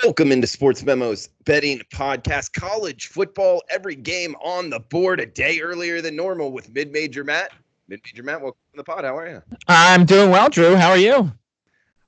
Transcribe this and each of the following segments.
Welcome into Sports Memo's betting podcast. College football, every game on the board a day earlier than normal with MidMajor Matt. MidMajor Matt, welcome to the pod. How are you? I'm doing well, Drew. How are you?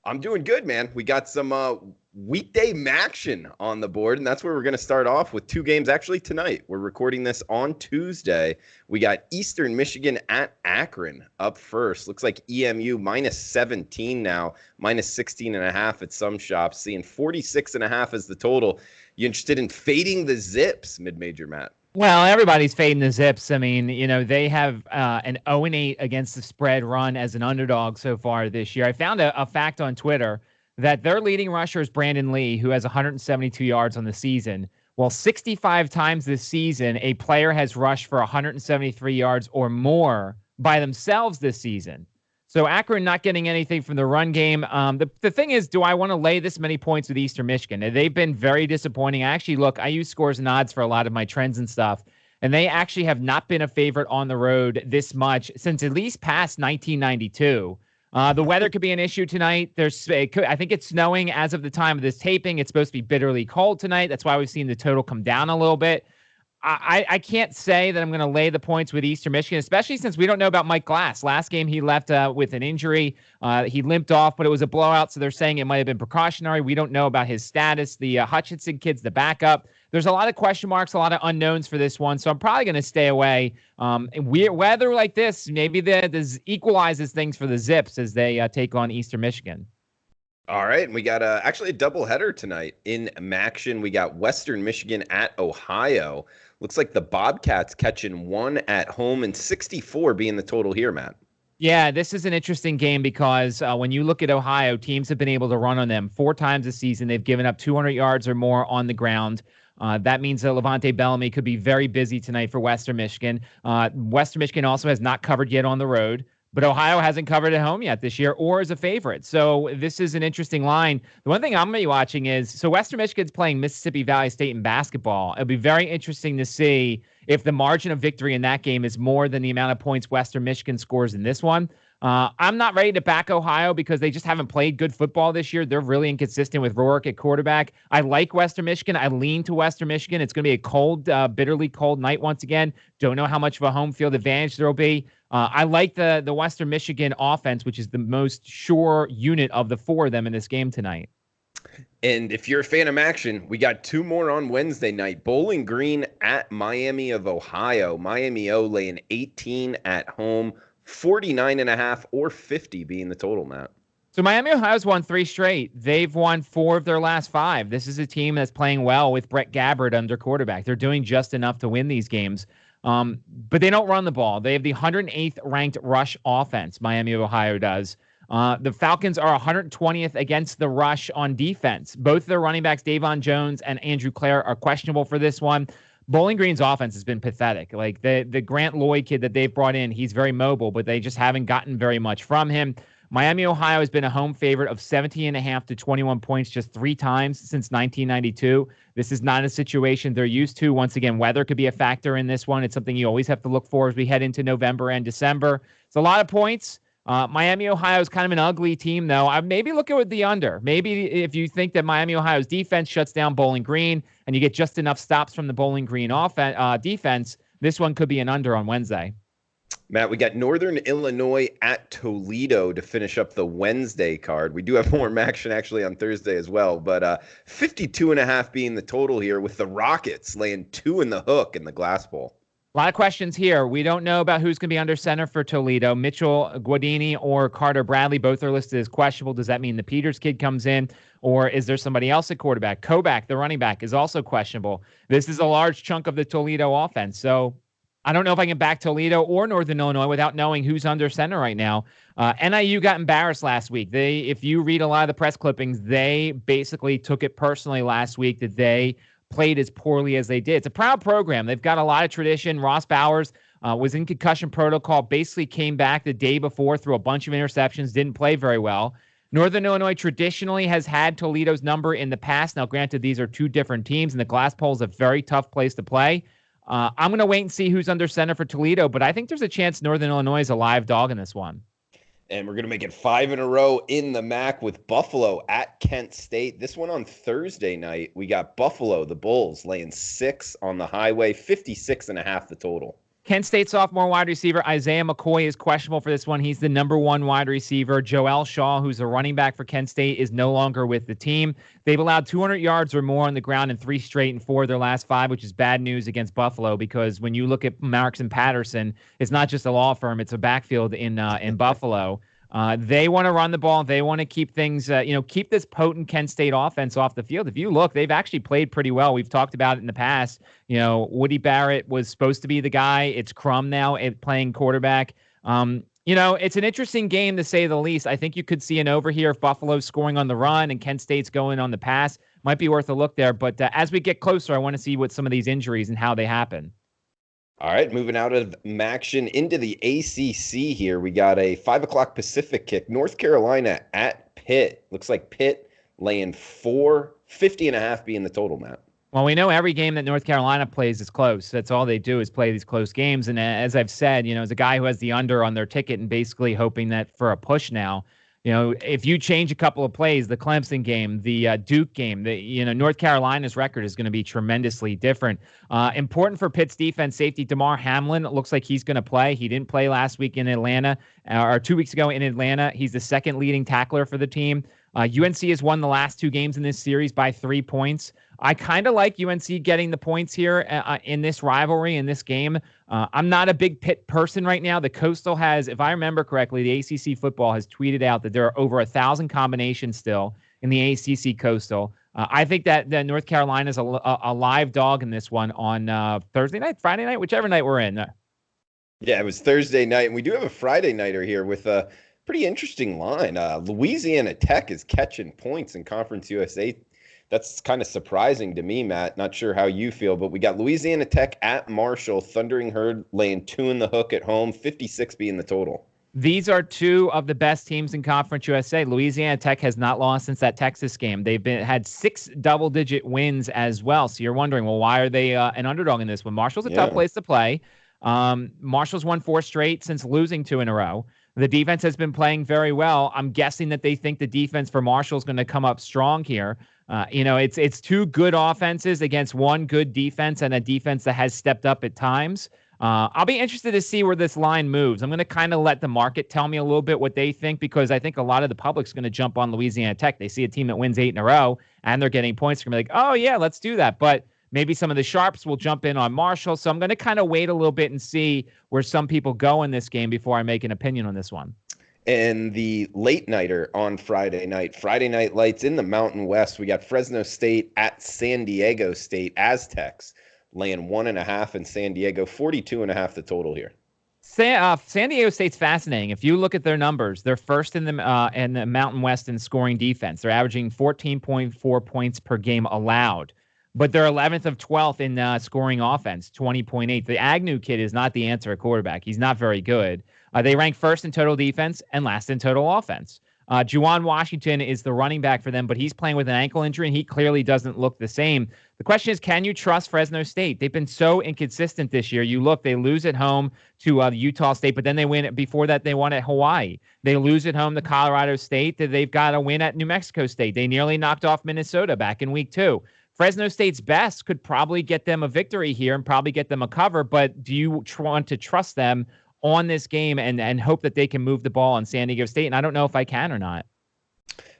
I'm doing good, man. We got some weekday action on the board, and that's where we're going to start off with two games actually tonight. We're recording this on Tuesday. We got Eastern Michigan at Akron up first. Looks like EMU minus 17 now, minus 16.5 at some shops, seeing 46.5 as the total. You interested in fading the Zips, MidMajor Matt? Well, everybody's fading the Zips. I mean, they have an 0-8 against the spread run as an underdog so far this year. I found a fact on Twitter that their leading rusher is Brandon Lee, who has 172 yards on the season. Well, 65 times this season, a player has rushed for 173 yards or more by themselves this season. So Akron not getting anything from the run game. The thing is, do I want to lay this many points with Eastern Michigan? They've been very disappointing. I use scores and odds for a lot of my trends and stuff, and they actually have not been a favorite on the road this much since at least past 1992. The weather could be an issue tonight. I think it's snowing as of the time of this taping. It's supposed to be bitterly cold tonight. That's why we've seen the total come down a little bit. I can't say that I'm going to lay the points with Eastern Michigan, especially since we don't know about Mike Glass. Last game, he left with an injury. He limped off, but it was a blowout, so they're saying it might have been precautionary. We don't know about his status. The Hutchinson kid's the backup. There's a lot of question marks, a lot of unknowns for this one, so I'm probably going to stay away. Weather like this, maybe this equalizes things for the Zips as they take on Eastern Michigan. All right, and we got actually a doubleheader tonight in action. We got Western Michigan at Ohio. Looks like the Bobcats catching one at home and 64 being the total here, Matt. Yeah, this is an interesting game because when you look at Ohio, teams have been able to run on them 4 times this season. They've given up 200 yards or more on the ground. That means that Levante Bellamy could be very busy tonight for Western Michigan. Western Michigan also has not covered yet on the road. But Ohio hasn't covered at home yet this year or as a favorite. So this is an interesting line. The one thing I'm going to be watching is, Western Michigan's playing Mississippi Valley State in basketball. It'll be very interesting to see if the margin of victory in that game is more than the amount of points Western Michigan scores in this one. I'm not ready to back Ohio because they just haven't played good football this year. They're really inconsistent with Rourke at quarterback. I like Western Michigan. I lean to Western Michigan. It's going to be a cold, bitterly cold night once again. Don't know how much of a home field advantage there will be. I like the Western Michigan offense, which is the most sure unit of the 4 of them in this game tonight. And if you're a fan of action, we got 2 more on Wednesday night. Bowling Green at Miami of Ohio. Miami O laying 18 at home, 49.5 or 50 being the total, Matt. So Miami Ohio's won 3 straight. They've won 4 of their last 5. This is a team that's playing well with Brett Gabbert under quarterback. They're doing just enough to win these games. But they don't run the ball. They have the 108th ranked rush offense, Miami of Ohio does. The Falcons are 120th against the rush on defense. Both their running backs, Davon Jones and Andrew Clare, are questionable for this one. Bowling Green's offense has been pathetic. Like the Grant Lloyd kid that they've brought in, he's very mobile, but they just haven't gotten very much from him. Miami, Ohio has been a home favorite of 17.5 to 21 points just 3 times since 1992. This is not a situation they're used to. Once again, weather could be a factor in this one. It's something you always have to look for as we head into November and December. It's a lot of points. Miami, Ohio is kind of an ugly team, though. I maybe look at the under. Maybe if you think that Miami, Ohio's defense shuts down Bowling Green and you get just enough stops from the Bowling Green defense, this one could be an under on Wednesday. Matt, we got Northern Illinois at Toledo to finish up the Wednesday card. We do have more action actually on Thursday as well, but 52.5 being the total here with the Rockets laying 2 in the hook in the Glass Bowl. A lot of questions here. We don't know about who's going to be under center for Toledo. Mitchell Guadini or Carter Bradley, both are listed as questionable. Does that mean the Peters kid comes in, or is there somebody else at quarterback? Kovac, the running back, is also questionable. This is a large chunk of the Toledo offense, so I don't know if I can back Toledo or Northern Illinois without knowing who's under center right now. NIU got embarrassed last week. If you read a lot of the press clippings, they basically took it personally last week that they played as poorly as they did. It's a proud program. They've got a lot of tradition. Ross Bowers was in concussion protocol, basically came back the day before, threw a bunch of interceptions, didn't play very well. Northern Illinois traditionally has had Toledo's number in the past. Now, granted, these are 2 different teams, and the Glass Bowl is a very tough place to play. I'm going to wait and see who's under center for Toledo, but I think there's a chance Northern Illinois is a live dog in this one. And we're going to make it 5 in a row in the MAC with Buffalo at Kent State. This one on Thursday night, we got Buffalo, the Bulls, laying 6 on the highway, 56.5 the total. Kent State sophomore wide receiver Isaiah McCoy is questionable for this one. He's the number 1 wide receiver. Joel Shaw, who's a running back for Kent State, is no longer with the team. They've allowed 200 yards or more on the ground in 3 straight and 4 of their last 5, which is bad news against Buffalo because when you look at Marks and Patterson, it's not just a law firm; it's a backfield in Buffalo. They want to run the ball. They want to keep things, keep this potent Kent State offense off the field. If you look, they've actually played pretty well. We've talked about it in the past. Woody Barrett was supposed to be the guy. It's Crum now playing quarterback. It's an interesting game to say the least. I think you could see an over here if Buffalo's scoring on the run and Kent State's going on the pass. Might be worth a look there. But as we get closer, I want to see what some of these injuries and how they happen. All right, moving out of MACtion into the ACC here. We got a 5 o'clock Pacific kick. North Carolina at Pitt. Looks like Pitt laying 4, 50.5 being the total, Matt. Well, we know every game that North Carolina plays is close. That's all they do is play these close games. And as I've said, as a guy who has the under on their ticket and basically hoping that for a push now, if you change a couple of plays, the Clemson game, the Duke game, North Carolina's record is going to be tremendously different. Important for Pitt's defense, safety DeMar Hamlin. It looks like he's going to play. He didn't play last week in Atlanta, or 2 weeks ago in Atlanta. He's the second leading tackler for the team. UNC has won the last 2 games in this series by 3 points. I kind of like UNC getting the points here in this rivalry, in this game. I'm not a big Pitt person right now. The Coastal has, if I remember correctly, the ACC football has tweeted out that there are over 1,000 combinations still in the ACC Coastal. I think that North Carolina is a live dog in this one on Thursday night, Friday night, whichever night we're in. Yeah, it was Thursday night, and we do have a Friday nighter here with a pretty interesting line. Louisiana Tech is catching points in Conference USA. That's kind of surprising to me, Matt. Not sure how you feel, but we got Louisiana Tech at Marshall. Thundering Herd laying 2 in the hook at home, 56 being the total. These are 2 of the best teams in Conference USA. Louisiana Tech has not lost since that Texas game. They've had 6 double-digit wins as well. So you're wondering, well, why are they an underdog in this one? Marshall's a tough place to play. Marshall's won 4 straight since losing 2 in a row. The defense has been playing very well. I'm guessing that they think the defense for Marshall is going to come up strong here. It's 2 good offenses against 1 good defense and a defense that has stepped up at times. I'll be interested to see where this line moves. I'm going to kind of let the market tell me a little bit what they think because I think a lot of the public's going to jump on Louisiana Tech. They see a team that wins 8 in a row and they're getting points. They're going to be like, oh, yeah, let's do that. But maybe some of the sharps will jump in on Marshall. So I'm going to kind of wait a little bit and see where some people go in this game before I make an opinion on this one. And the late nighter on Friday night lights in the Mountain West, we got Fresno State at San Diego State. Aztecs laying 1.5 in San Diego, 42.5 the total here. San Diego State's fascinating. If you look at their numbers, they're first in the Mountain West in scoring defense. They're averaging 14.4 points per game allowed. But they're 11th of 12th in scoring offense, 20.8. The Agnew kid is not the answer at quarterback. He's not very good. They rank first in total defense and last in total offense. Juwan Washington is the running back for them, but he's playing with an ankle injury, and he clearly doesn't look the same. The question is, can you trust Fresno State? They've been so inconsistent this year. You look, they lose at home to Utah State, but then they win. Before that, they won at Hawaii. They lose at home to Colorado State. They've got a win at New Mexico State. They nearly knocked off Minnesota back in week 2. Fresno State's best could probably get them a victory here and probably get them a cover, but do you want to trust them on this game and hope that they can move the ball on San Diego State? And I don't know if I can or not.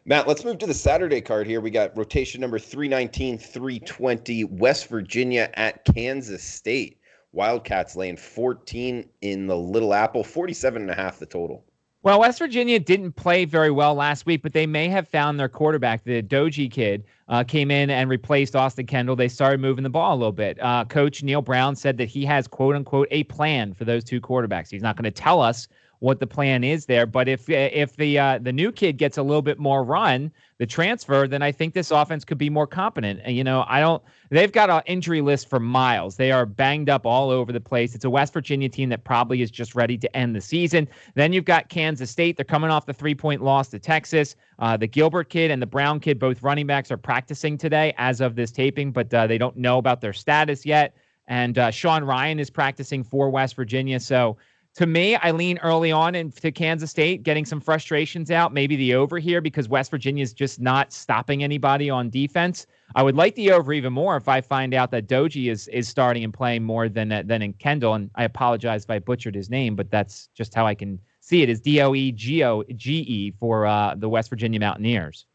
Matt, let's move to the Saturday card here. We got rotation number 319, 320, West Virginia at Kansas State. Wildcats laying 14 in the Little Apple, 47.5 the total. Well, West Virginia didn't play very well last week, but they may have found their quarterback. The Doji kid came in and replaced Austin Kendall. They started moving the ball a little bit. Coach Neil Brown said that he has, quote unquote, a plan for those 2 quarterbacks. He's not going to tell us what the plan is there, but if the new kid gets a little bit more run, the transfer, then I think this offense could be more competent. And, they've got an injury list for miles. They are banged up all over the place. It's a West Virginia team that probably is just ready to end the season. Then you've got Kansas State. They're coming off the 3-point loss to Texas. The Gilbert kid and the Brown kid, both running backs, are practicing today as of this taping, but they don't know about their status yet. And Sean Ryan is practicing for West Virginia. So To me, I lean early on into Kansas State, getting some frustrations out, maybe the over here because West Virginia is just not stopping anybody on defense. I would like the over even more if I find out that Doji is starting and playing more than in Kendall. And I apologize if I butchered his name, but that's just how I can see it, is Doegege for the West Virginia Mountaineers.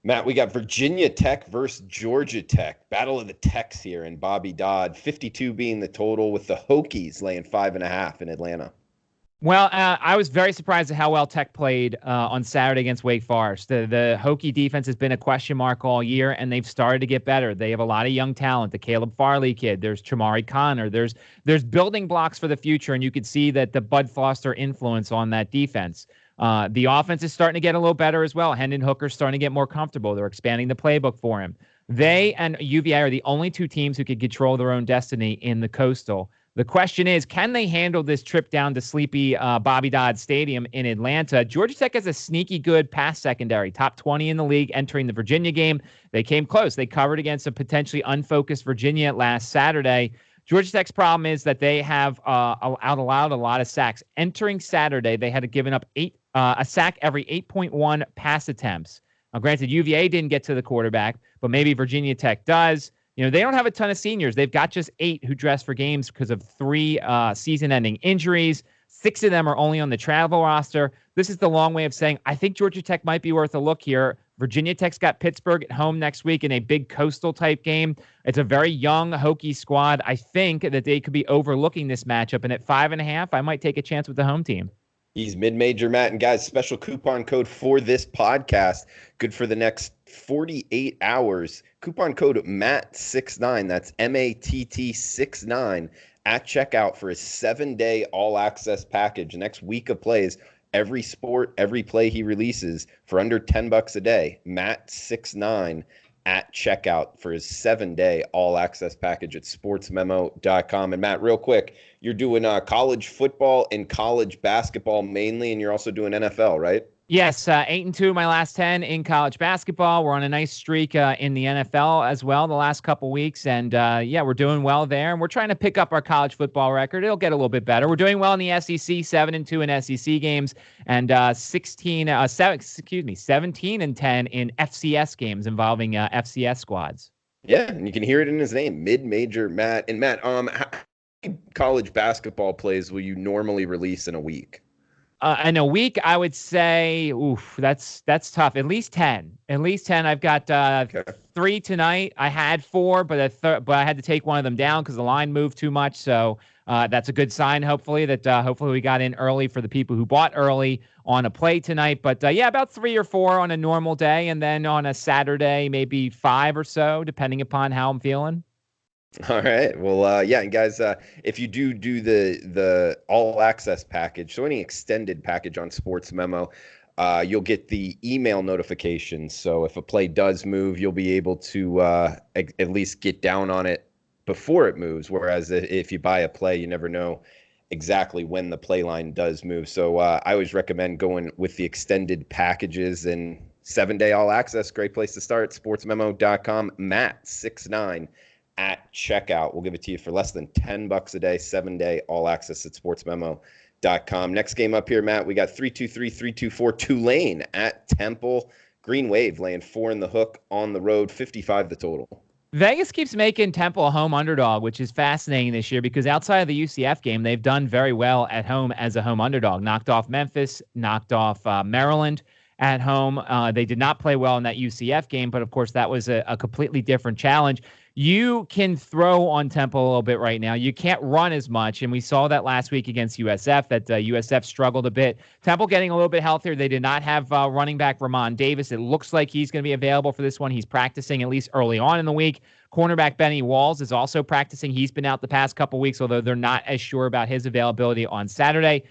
Matt, we got Virginia Tech versus Georgia Tech. Battle of the Techs here in Bobby Dodd. 52 being the total, with the Hokies laying 5.5 in Atlanta. Well, I was very surprised at how well Tech played on Saturday against Wake Forest. The Hokie defense has been a question mark all year, and they've started to get better. They have a lot of young talent. The Caleb Farley kid. There's Chamari Connor. There's building blocks for the future, and you could see that the Bud Foster influence on that defense. The offense is starting to get a little better as well. Hendon Hooker's starting to get more comfortable. They're expanding the playbook for him. They and UVA are the only two teams who can control their own destiny in the Coastal. The question is, can they handle this trip down to sleepy Bobby Dodd Stadium in Atlanta? Georgia Tech has a sneaky good pass secondary, top 20 in the league entering the Virginia game. They came close. They covered against a potentially unfocused Virginia last Saturday. Georgia Tech's problem is that they have allowed a lot of sacks. Entering Saturday, they had given up a sack every 8.1 pass attempts. Now, granted, UVA didn't get to the quarterback, but maybe Virginia Tech does. They don't have a ton of seniors. They've got just 8 who dress for games because of 3 season-ending injuries. 6 of them are only on the travel roster. This is the long way of saying I think Georgia Tech might be worth a look here. Virginia Tech's got Pittsburgh at home next week in a big coastal-type game. It's a very young Hokie squad. I think that they could be overlooking this matchup, and at 5.5, I might take a chance with the home team. He's Mid-Major Matt, and guys, special coupon code for this podcast, good for the next 48 hours. Coupon code MATT69, that's MATT69, at checkout for a 7-day all-access package. Next week of plays, every sport, every play he releases for under $10 a day. MATT69 at checkout for his 7-day all-access package at sportsmemo.com. And Matt, real quick, you're doing college football and college basketball mainly, and you're also doing NFL, right? Yes, 8-2 my last 10 in college basketball. We're on a nice streak in the NFL as well the last couple weeks, and we're doing well there. And we're trying to pick up our college football record. It'll get a little bit better. We're doing well in the SEC, 7-2 in SEC games, and 17-10 in FCS games involving FCS squads. Yeah, and you can hear it in his name, Mid-Major Matt. And Matt, how many college basketball plays will you normally release in a week? In a week, I would say, that's tough. At least 10. At least 10. I've got 3 tonight. I had 4, but I had to take one of them down because the line moved too much. So that's a good sign, hopefully, that hopefully we got in early for the people who bought early on a play tonight. But, about 3 or 4 on a normal day. And then on a Saturday, maybe 5 or so, depending upon how I'm feeling. All right. Well, and guys, if you do the all access package, so any extended package on Sports Memo, you'll get the email notifications. So if a play does move, you'll be able to at least get down on it before it moves. Whereas if you buy a play, you never know exactly when the play line does move. So I always recommend going with the extended packages and 7-day all access. Great place to start. SportsMemo.com. Matt69 at checkout. We'll give it to you for less than $10 a day, 7-day all access at sportsmemo.com. Next game up here, Matt, we got 3-2-3-3-2-4 Tulane at Temple. Green Wave laying 4 in the hook on the road, 55 the total. Vegas keeps making Temple a home underdog, which is fascinating this year because outside of the UCF game, they've done very well at home as a home underdog. Knocked off Memphis, knocked off Maryland at home. They did not play well in that UCF game, but of course that was a completely different challenge. You can throw on Temple a little bit right now. You can't run as much, and we saw that last week against USF, that USF struggled a bit. Temple getting a little bit healthier. They did not have running back Ramon Davis. It looks like he's going to be available for this one. He's practicing at least early on in the week. Cornerback Benny Walls is also practicing. He's been out the past couple weeks, although they're not as sure about his availability on Saturday.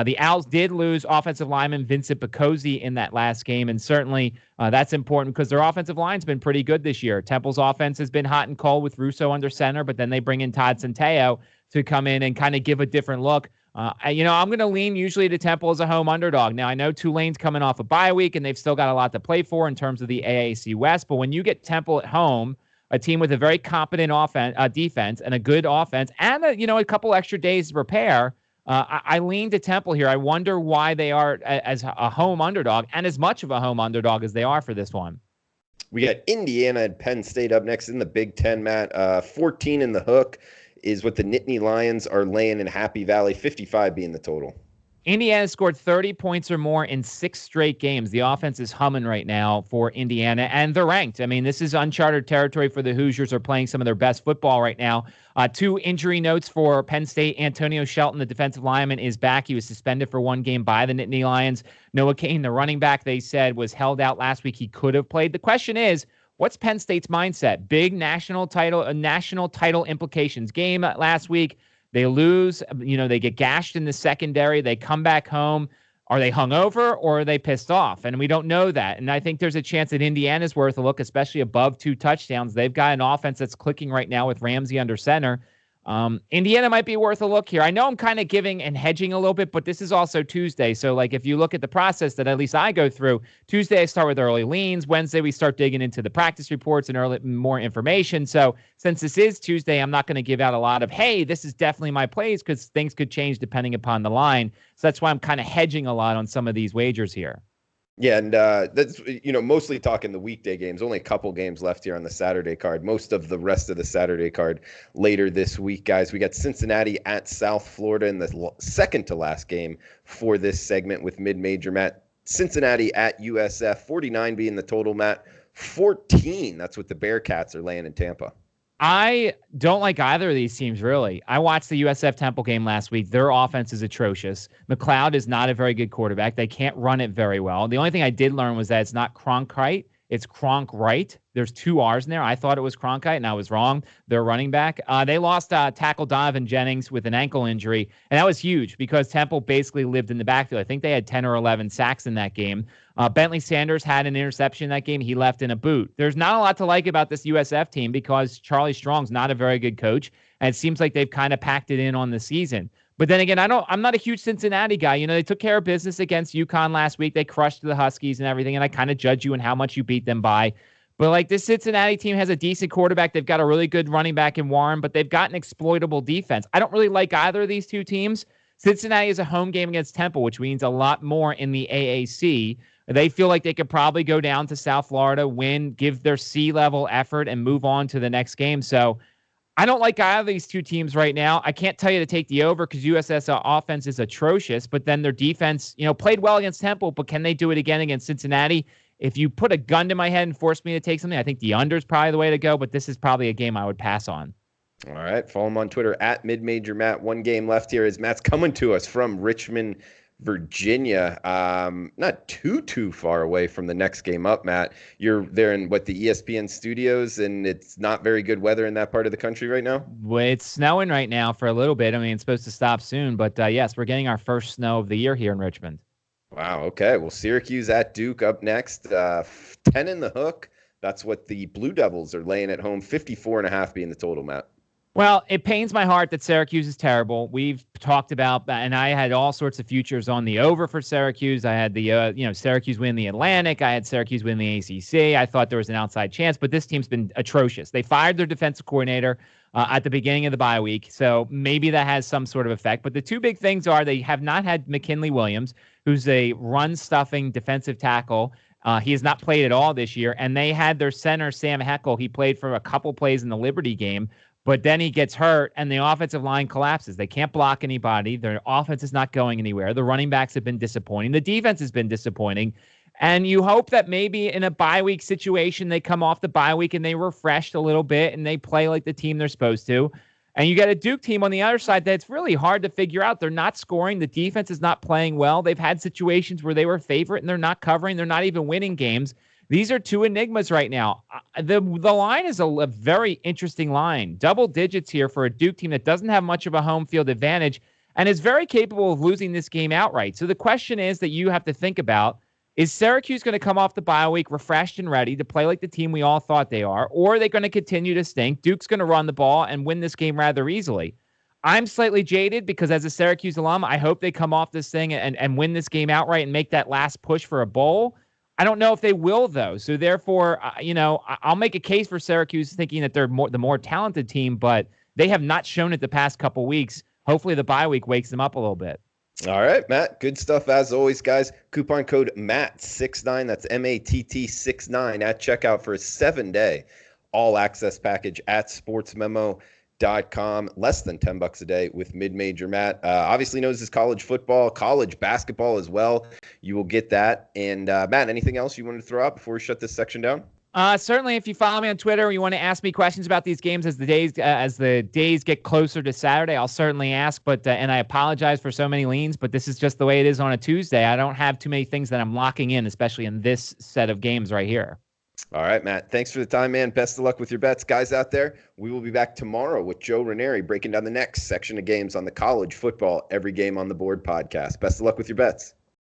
The Owls did lose offensive lineman Vincent Bacozzi in that last game, and certainly that's important because their offensive line's been pretty good this year. Temple's offense has been hot and cold with Russo under center, but then they bring in Todd Centeio to come in and kind of give a different look. I'm going to lean usually to Temple as a home underdog. Now, I know Tulane's coming off a bye week, and they've still got a lot to play for in terms of the AAC West, but when you get Temple at home, a team with a very competent defense and a good offense and, a couple extra days to prepare, I lean to Temple here. I wonder why they are as a home underdog and as much of a home underdog as they are for this one. We got Indiana and Penn State up next in the Big Ten, Matt. 14 in the hook is what the Nittany Lions are laying in Happy Valley, 55 being the total. Indiana scored 30 points or more in 6 straight games. The offense is humming right now for Indiana, and they're ranked. I mean, this is uncharted territory for the Hoosiers. Are playing some of their best football right now. 2 injury notes for Penn State. Antonio Shelton, the defensive lineman, is back. He was suspended for 1 game by the Nittany Lions. Noah Cain, the running back, they said was held out last week. He could have played. The question is, what's Penn State's mindset? Big national title implications game last week. They lose, they get gashed in the secondary. They come back home. Are they hungover or are they pissed off? And we don't know that. And I think there's a chance that Indiana's worth a look, especially above 2 touchdowns. They've got an offense that's clicking right now with Ramsey under center. Indiana might be worth a look here. I know I'm kind of giving and hedging a little bit, but this is also Tuesday. So, like, if you look at the process that at least I go through, Tuesday I start with early leans. Wednesday we start digging into the practice reports and more information. So, since this is Tuesday, I'm not going to give out a lot of, hey, this is definitely my plays, because things could change depending upon the line. So that's why I'm kind of hedging a lot on some of these wagers here. Yeah, and that's, mostly talking the weekday games. Only a couple games left here on the Saturday card. Most of the rest of the Saturday card later this week, guys. We got Cincinnati at South Florida in the second to last game for this segment with mid-major, Matt. Cincinnati at USF, 49 being the total, Matt. 14, that's what the Bearcats are laying in Tampa. I don't like either of these teams, really. I watched the USF Temple game last week. Their offense is atrocious. McLeod is not a very good quarterback. They can't run it very well. The only thing I did learn was that it's not Cronkite. It's Cronk-Wright. There's 2 R's in there. I thought it was Cronkite, and I was wrong. Their running back. They lost tackle Donovan Jennings with an ankle injury, and that was huge because Temple basically lived in the backfield. I think they had 10 or 11 sacks in that game. Bentley Sanders had an interception in that game. He left in a boot. There's not a lot to like about this USF team because Charlie Strong's not a very good coach, and it seems like they've kind of packed it in on the season. But then again, I'm not a huge Cincinnati guy. They took care of business against UConn last week. They crushed the Huskies and everything, and I kind of judge you on how much you beat them by. But, like, this Cincinnati team has a decent quarterback. They've got a really good running back in Warren, but they've got an exploitable defense. I don't really like either of these 2 teams. Cincinnati is a home game against Temple, which means a lot more in the AAC. They feel like they could probably go down to South Florida, win, give their C-level effort, and move on to the next game. So I don't like either of these 2 teams right now. I can't tell you to take the over because USS offense is atrocious, but then their defense, played well against Temple, but can they do it again against Cincinnati? If you put a gun to my head and force me to take something, I think the under is probably the way to go, but this is probably a game I would pass on. All right. Follow him on Twitter at MidMajor Matt. 1 game left here as Matt's coming to us from Richmond, Virginia. Not too far away from the next game up, Matt. You're there in the ESPN studios, and it's not very good weather in that part of the country right now? Well, it's snowing right now for a little bit. I mean, it's supposed to stop soon, but yes, we're getting our first snow of the year here in Richmond. Wow. Okay. Well, Syracuse at Duke up next. 10 in the hook. That's what the Blue Devils are laying at home. 54.5 being the total, Matt. Well, it pains my heart that Syracuse is terrible. We've talked about that, and I had all sorts of futures on the over for Syracuse. I had the, Syracuse win the Atlantic. I had Syracuse win the ACC. I thought there was an outside chance, but this team's been atrocious. They fired their defensive coordinator at the beginning of the bye week, so maybe that has some sort of effect. But the 2 big things are they have not had McKinley Williams, who's a run-stuffing defensive tackle. He has not played at all this year, and they had their center, Sam Heckel. He played for a couple plays in the Liberty game. But then he gets hurt, and the offensive line collapses. They can't block anybody. Their offense is not going anywhere. The running backs have been disappointing. The defense has been disappointing. And you hope that maybe in a bye week situation, they come off the bye week and they refreshed a little bit and they play like the team they're supposed to. And you got a Duke team on the other side that's really hard to figure out. They're not scoring. The defense is not playing well. They've had situations where they were favorite and they're not covering. They're not even winning games. These are 2 enigmas right now. The line is a very interesting line. Double digits here for a Duke team that doesn't have much of a home field advantage and is very capable of losing this game outright. So the question is that you have to think about, is Syracuse going to come off the bye week refreshed and ready to play like the team we all thought they are, or are they going to continue to stink? Duke's going to run the ball and win this game rather easily. I'm slightly jaded because as a Syracuse alum, I hope they come off this thing and win this game outright and make that last push for a bowl. I don't know if they will, though. So, therefore, I'll make a case for Syracuse thinking that they're the more talented team, but they have not shown it the past couple weeks. hopefully the bye week wakes them up a little bit. All right, Matt. Good stuff as always, guys. Coupon code MATT69. That's MATT69 at checkout for a 7-day all-access package at sportsmemo.com. Less than $10 a day with Mid-Major Matt. Obviously knows his college football, college basketball as well. You will get that. And Matt, anything else you wanted to throw out before we shut this section down? Certainly, if you follow me on Twitter or you want to ask me questions about these games as the days get closer to Saturday, I'll certainly ask. But and I apologize for so many leans, but this is just the way it is on a Tuesday. I don't have too many things that I'm locking in, especially in this set of games right here. All right, Matt. Thanks for the time, man. Best of luck with your bets. Guys out there, we will be back tomorrow with Joe Ranieri breaking down the next section of games on the College Football Every Game on the Board podcast. Best of luck with your bets.